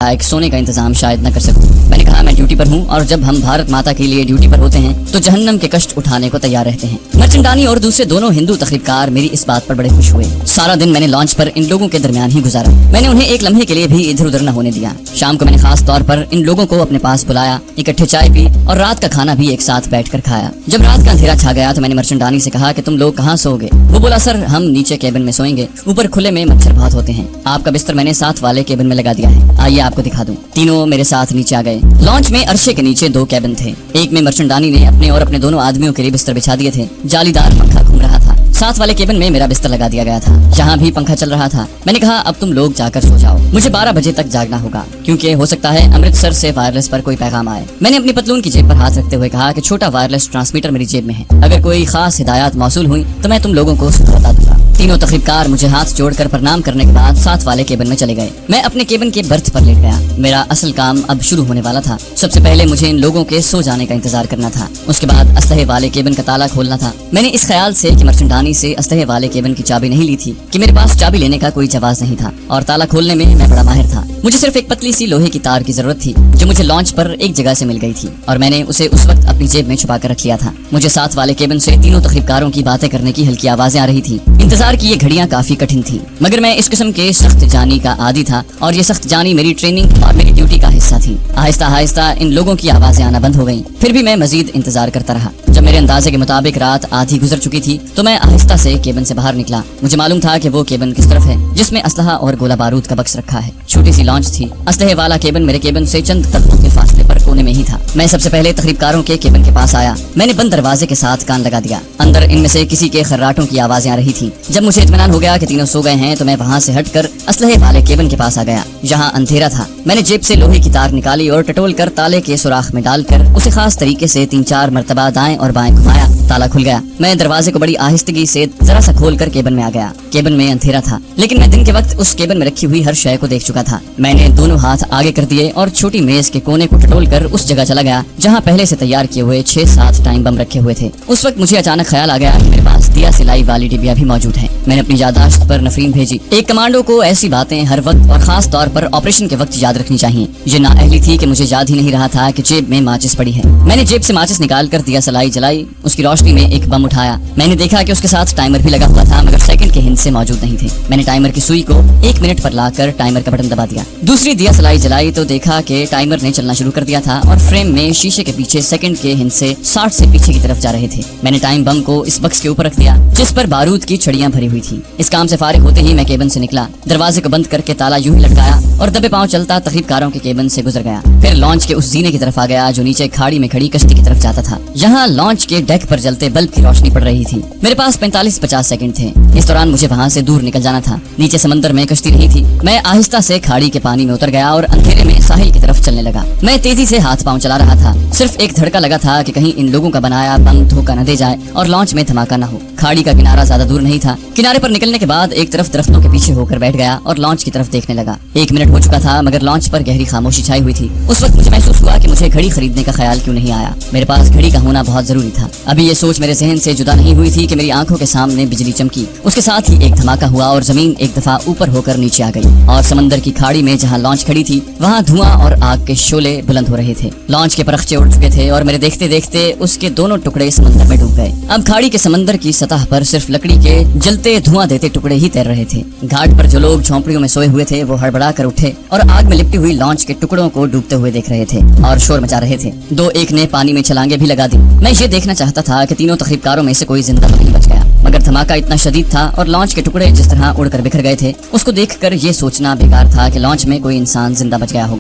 एक सोने का इंतजाम शायद न कर सकूं। मैंने कहा मैं ड्यूटी पर हूं और जब हम भारत माता के लिए ड्यूटी पर होते हैं तो जहन्नम के कष्ट उठाने को तैयार रहते हैं। मर्चेंडानी और दूसरे दोनों हिंदू तकरीबकार मेरी इस बात पर बड़े खुश हुए। सारा दिन मैंने लॉन्च पर इन लोगों के दरमियान ही गुजारा। मैंने उन्हें एक लम्हे के लिए भी इधर उधर न होने दिया। शाम को मैंने खास तौर पर इन लोगों को अपने पास बुलाया, इकट्ठे चाय पी और रात का खाना भी एक साथ बैठकर खाया। जब रात का अंधेरा छा गया तो मैंने मर्चेंडानी से कहा कि तुम लोग कहाँ सोओगे? वो बोला सर हम नीचे केबिन में सोएंगे, ऊपर खुले में मच्छर बहुत होते हैं। आपका बिस्तर मैंने साथ वाले केबिन में लगा दिया है, आइए आपको दिखा दूं। तीनों मेरे साथ नीचे आ गए। लॉन्च में अरशे के नीचे 2 केबिन थे। एक में मर्चेंडानी ने अपने और अपने दोनों आदमियों के लिए बिस्तर बिछा दिए थे। जालीदार पंखा घूम रहा था। साथ वाले केबिन में मेरा बिस्तर लगा दिया गया था, जहाँ भी पंखा चल रहा था। मैंने कहा अब तुम लोग जाकर सो जाओ, मुझे 12 बजे तक जागना होगा, क्योंकि हो सकता है अमृतसर से वायरलेस पर कोई पैगाम आए। मैंने अपनी पतलून की जेब पर हाथ रखते हुए कहा कि छोटा वायरलेस ट्रांसमीटर मेरी जेब में है, अगर कोई खास हिदायत मौसूल हुई तो मैं तुम लोगों को बता दूंगा। तीनों तकरीबकार मुझे हाथ जोड़कर प्रणाम करने के बाद साथ वाले केबिन में चले गए। मैं अपने केबिन के बर्थ पर लेट गया। मेरा असल काम अब शुरू होने वाला था। सबसे पहले मुझे इन लोगों के सो जाने का इंतजार करना था। उसके बाद असलहे वाले केबिन का ताला खोलना था। मैंने इस ख्याल से कि मर्चेंडानी से असलहे वाले केबिन की चाबी नहीं ली थी कि मेरे पास चाबी लेने का कोई जवाब नहीं था और ताला खोलने में मैं बड़ा माहिर था। मुझे सिर्फ एक पतली सी लोहे की तार की जरूरत थी जो मुझे लॉन्च पर एक जगह से मिल गई थी और मैंने उसे उस वक्त अपनी जेब में छुपा कर रख लिया था। मुझे साथ वाले केबिन से तीनों तकरीबकारों की बातें करने की हल्की आवाजें आ रही थी। इंतजार की ये घड़ियां काफी कठिन थी, मगर मैं इस किस्म के सख्त जानी का आदी था और ये सख्त जानी मेरी ट्रेनिंग और मेरी ड्यूटी का हिस्सा थी। आहिस्ता आहिस्ता इन लोगों की आवाजें आना बंद हो गईं। फिर भी मैं मजीद इंतजार करता रहा। जब मेरे अंदाजे के मुताबिक रात आधी गुजर चुकी थी तो मैं आहिस्ता से केबिन से बाहर निकला। मुझे मालूम था कि वो केबिन किस तरफ है जिसमें असलहा और गोला बारूद का बक्स रखा है। छोटी सी लॉन्च थी। असलहे वाला केबिन मेरे केबिन से चंद कदमों के फासले पर कोने में ही था। मैं सबसे पहले तकरीबकारों के केबिन के पास आया। मैंने बंद दरवाजे के साथ कान लगा दिया। अंदर इनमें से किसी के खर्राटों की आवाजें आ रही थी। जब मुझे इत्मीनान हो गया कि तीनों सो गए हैं तो मैं वहाँ से हटकर असलहे वाले केबिन के पास आ गया, जहाँ अंधेरा था। मैंने जेब से लोहे की तार निकाली और टटोल कर ताले के सुराख में डालकर उसे खास तरीके से 3-4 मरतबा दाएं और बाएं घुमाया। ताला खुल गया। मैं दरवाजे को बड़ी आहिस्तगी से जरा सा खोल कर केबिन में आ गया। केबिन में अंधेरा था, लेकिन मैं दिन के वक्त उस केबिन में रखी हुई हर शय को देख चुका था। मैंने दोनों हाथ आगे कर दिए और छोटी मेज के कोने को टटोल कर उस जगह चला गया जहाँ पहले से तैयार किए हुए 6-7 टाइम बम रखे हुए थे। उस वक्त मुझे अचानक ख्याल आ गया कि मेरे पास दिया सिलाई वाली डिबिया भी मौजूद है। मैंने अपनी यादाश्त पर नफरीन भेजी। एक कमांडो को ऐसी बातें हर वक्त और खास तौर पर ऑपरेशन के वक्त याद रखनी चाहिए। ये नाअहली थी कि मुझे याद ही नहीं रहा था कि जेब में माचिस पड़ी है। मैंने जेब से माचिस निकाल कर दिया सलाई जलाई। उसकी रोशनी में एक बम उठाया। मैंने देखा कि उसके साथ टाइमर भी लगा हुआ था, मगर सेकंड के हिंसे मौजूद नहीं थे। मैंने टाइमर की सुई को 1 मिनट पर लाकर टाइमर का बटन दबा दिया। दूसरी दिया सलाई जलाई तो देखा कि टाइमर ने चलना शुरू कर दिया था और फ्रेम में शीशे के पीछे सेकंड के हिंसे 60 से पीछे की तरफ जा रहे थे। मैंने टाइम बम को इस बक्स के ऊपर रख दिया जिस पर बारूद की छड़ियां भरी हुई थी। इस काम से फारिग होते ही मैं केबिन से निकला। दरवाजे को बंद करके ताला यूं ही लटकाया और दबे पांव चलता तकरीबकारों के केबिन से गुजर गया। फिर लॉन्च के उस जीने की तरफ आ गया जो नीचे खाड़ी में खड़ी कश्ती की तरफ जाता था। यहाँ लॉन्च के डेक पर जलते बल्ब की रोशनी पड़ रही थी। मेरे पास 45-50 सेकंड थे। इस दौरान मुझे वहाँ से दूर निकल जाना था। नीचे समंदर में कश्ती नहीं थी। मैं आहिस्ता से खाड़ी के पानी में उतर गया और अंधेरे में साहिल की तरफ चलने लगा। मैं तेजी से हाथ पांव चला रहा था। सिर्फ एक धड़का लगा था कि कहीं इन लोगों का बनाया बम धोखा न दे जाए और लॉन्च में धमाका न हो। खाड़ी का किनारा ज्यादा दूर नहीं था। किनारे पर निकलने के बाद एक तरफ दरख्तों के पीछे होकर बैठ गया और लॉन्च की तरफ देखने लगा। 1 मिनट हो चुका था, मगर लॉन्च पर गहरी खामोशी छाई हुई थी। उस वक्त मुझे महसूस हुआ कि मुझे घड़ी खरीदने का ख्याल क्यों नहीं आया। मेरे पास घड़ी का होना बहुत जरूरी था। अभी ये सोच मेरे जहन से जुदा नहीं हुई थी कि मेरी आंखों के सामने बिजली चमकी। उसके साथ ही एक धमाका हुआ और जमीन एक दफा ऊपर होकर नीचे आ गई और समंदर की खाड़ी में जहाँ लॉन्च खड़ी थी वहाँ धुआं और आग के शोले बुलंद हो रहे थे। लॉन्च के परखचे उड़ चुके थे और मेरे देखते देखते उसके दोनों टुकड़े समंदर में डूब गए। अब खाड़ी के समंदर की सतह पर सिर्फ लकड़ी के जलते धुआं देते टुकड़े ही तैर रहे थे। घाट पर जो लोग झोंपड़ियों में सोए हुए थे वो हड़बड़ा कर उठे और आग में लिपटी हुई लॉन्च के टुकड़ों को डूबते हुए देख रहे थे और शोर मचा रहे थे। 2-1 ने पानी में छलांगे भी लगा दी। मैं ये देखना चाहता था कि तीनों तकरीबकारों में से कोई जिंदा नहीं बच गया, मगर धमाका इतना शदीद था और लॉन्च के टुकड़े जिस तरह उड़कर बिखर गए थे उसको देखकर ये सोचना बेकार था कि लॉन्च में कोई इंसान जिंदा बच गया होगा।